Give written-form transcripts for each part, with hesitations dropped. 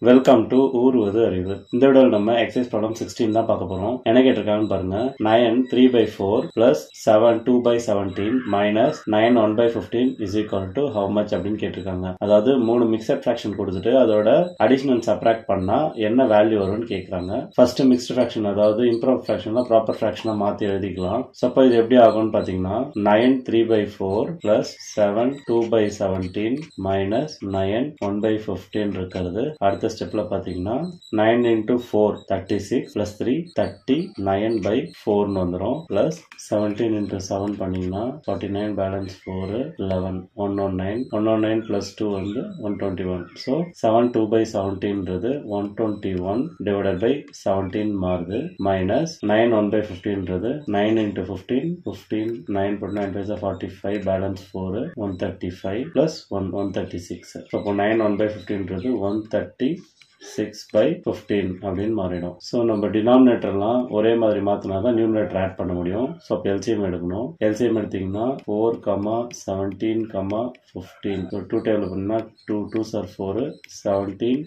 Welcome to ஊர்வது அறிவு. இந்த வீடியோவில் நம்ம எக்ஸசைஸ் ப்ராப்ளம் 16 தான் பார்க்க போறோம். என்ன கேட்டிருக்காங்கன்னு பாருங்க. 9 3/4 plus 7 2/17 minus 9 1/15 is equal to how much அப்படின்னு கேட்டிருக்காங்க. அதாவது 3 மிக்சட் ஃபிராக்ஷன் கொடுத்துட்டு அதோட அடிஷனல் சப்ராக்ட் பண்ணா என்ன வேல்யூ வரும்னு கேட்கறாங்க. ஃபர்ஸ்ட் மிக்ஸ்ட் ஃபிராக்ஷன் அதாவது இம்ப்ராப்பர் ஃபிராக்ஷன்ல ப்ராப்பர் ஃபிராக்ஷனா மாத்தி எழுதிக்கலாம். சப்போ இது எப்படி ஆகும்னு பாத்தீங்கன்னா 9 3/4 plus 7 2/17 minus 9 1/15 இருக்கிறது. அடுத்த ஸ்டெப்ல பாத்தீங்கன்னா 9 into 4 36 plus 3 39/4 வந்துரும். பிளஸ் 17 into 7 பண்ணீங்கன்னா 49 பேலன்ஸ் 4 11 109 plus 2 வந்து 121. ஸோ 7 2/17 121 divided by 17 மாறுது. Minus 9 1/15 9 into 15 15 9 9 45 balance 4 135 plus 136. So 9 1/15 136/15 அப்படின்னு மாறிடும். ஸோ நம்ம டினாமினேட்டர்லாம் ஒரே மாதிரி மாத்தினா தான் நியூமரேட்டர் ஆட் பண்ண முடியும். ஸோ இப்போ எல்சிஎம் எடுக்கணும். எல்சிஎம் எடுத்தீங்கன்னா 4, 17, 15. ஸோ 2 டேபிள் பண்ணா 2 2s are 4 17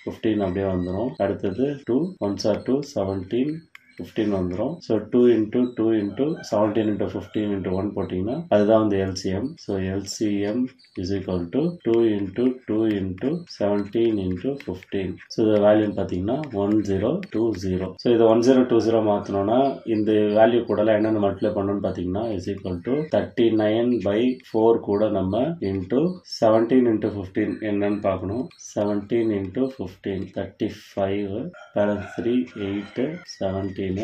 15 அப்படியே வந்துடும். அடுத்தது 2 1s are 2 17 15 வந்துடும். So 2 into 2 into 17 into 15 into 1 போட்டிங்கன்னா அதுதான் வந்து LCM. So LCM is equal to 2 into 2 into 17 into 15. So இது வேல்யூன்னு பார்த்தீங்கன்னா 1020. ஸோ இதை 1020 மாற்றணும்னா இந்த வேல்யூ கூட என்னென்ன மல்டிப்ளை பண்ணணும்னு பார்த்தீங்கன்னா இஸ் ஈக்குவல் டு 39/4 கூட நம்ம இன்டூ 17 into 15 என்னன்னு பார்க்கணும். 17 into 15 35 பேலன்ஸ் 3 8 17 5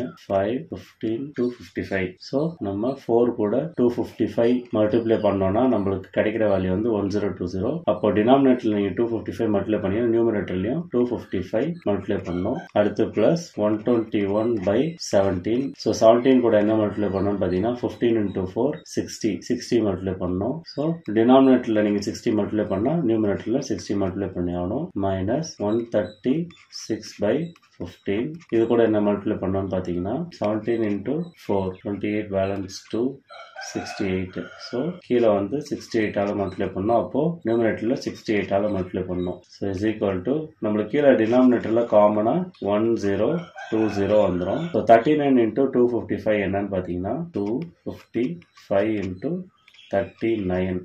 15 255. ஸோ நம்ம 4 கூட 255 மல்டிப்ளை பண்ணோம்னா நம்மளுக்கு கிடைக்கிற வேல்யூ வந்து 1020. அப்போ டினாமினேட்டர்ல நீங்க 255 மல்டிப்ளை பண்ணி நியூமரேட்டர்லயும் 255 மல்டிப்ளை பண்ணணும். அடுத்து பிளஸ் 121/17. ஸோ 17 கூட என்ன மல்டிப்ளை பண்ணணும்னு பார்த்தீங்கன்னா 15 into 4 60 மல்டிப்ளை பண்ணணும். ஸோ டினாமினேட்டர்ல நீங்க 60 மல்டிப்ளை பண்ணா நியூமரேட்டர்ல 60 மல்டிப்ளை பண்ணி ஆகணும். மைனஸ் 136/15. இது கூட என்ன மல்டிப்ளை பண்ணோம்னு பார்த்தீங்கன்னா 17 into 4 28 பேலன்ஸ் 2 68. ஸோ கீழே வந்து 68 மல்டிப்ளை பண்ணோம். அப்போ நியூமரேட்டர்ல 68 மல்டிப்ளை பண்ணோம். ஸோ இஸ் ஈக்குவல் டு நம்மளுக்கு கீழே டினாமினேட்டர்ல காமனா 1020 வந்துடும். ஸோ 39 into 255 என்னன்னு பார்த்தீங்கன்னா 255 into 39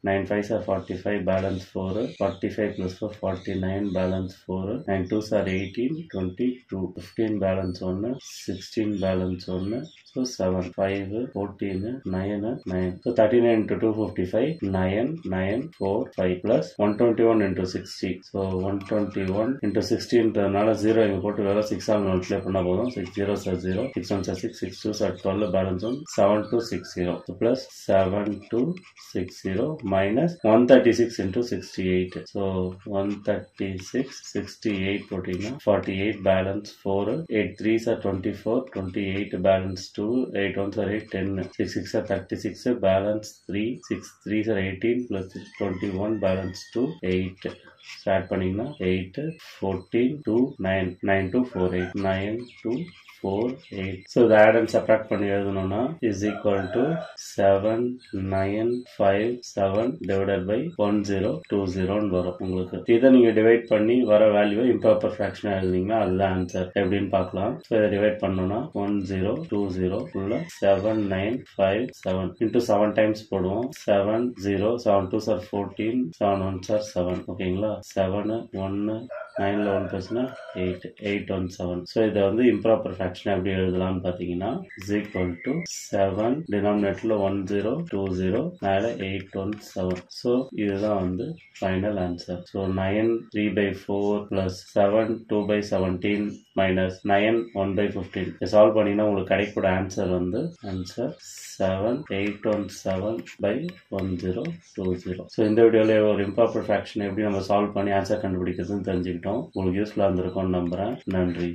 9 5s are 45 balance 4 45 plus 4 49 balance 4 9 2s are 18 22 15 balance 1 16 balance 1 so 7 5 14 9 9. So 39 into 255 9 9 4 5 plus 121 into 60. So 121 into 16ன்றதுனால 0 இங்க போட்டு வேற 6 ஆல் மல்டிப்ளை பண்ணா போதும். 6 0s are 0 6 1s are 6 6 2s are 12 balance 1 7260. So plus 7260 minus 136 into 68. So 136 68 போட்டீங்கன்னா 48 balance 4 8 3s are 24 28 balance 2 8 1s are 8 10 6 6 are 36 balance 3 6 3s are 18 plus 21 balance 2 8. Start பண்ணீங்கன்னா 8 14 2 9 9 2 4 8 9 2 4 8. So இதை add and subtract பண்ணி எழுதணும்னா is equal to 7957 divided by 1020 வரும் உங்களுக்கு. இதை நீங்க divide பண்ணி வர வேல்யூவை இம்ப்ராப்பர் ஃபிராக்ஷனா எழுதிங்கன்னா அதுதான் ஆன்சர். எப்படின்னு பார்க்கலாம். ஸோ இதை டிவைட் பண்ணோம்னா 1020 உள்ள 7957 இன்டூ 7 டைம்ஸ் போடுவோம். 7 0 7 2s are 14 7 1s are 7. ஓகேங்களா. 7 1 9ல 1 பேசுனா 8 8 1 7. ஸோ இதை வந்து இம்ப்ராப்பர் ஃபிராக்ஷன் எப்படி எழுதலாம்னு பார்த்தீங்கன்னா இஸ் ஈக்குவல் டு 7 டினாமினேட்டர்ல 1020 மேல 8 1 7. ஸோ இதுதான் வந்து final answer. So 9 3/4 plus 7 2/17 minus 9 1/15 solve பண்ணீங்கன்னா உங்களுக்கு கிடைக்கூட ஆன்சர் வந்து ஆன்சர் 7817/1020. ஸோ இந்த வீடியோல ஒரு இம்ப்ராப்பர் ஃபிராக்ஷன் எப்படி நம்ம சால்வ் பண்ணி ஆன்சர் கண்டுபிடிக்கிறதுன்னு தெரிஞ்சுக்கிட்டோம். உங்களுக்கு யூஸ்ஃபுல்லா இருந்திருக்கும்னு நம்புறேன். நன்றி.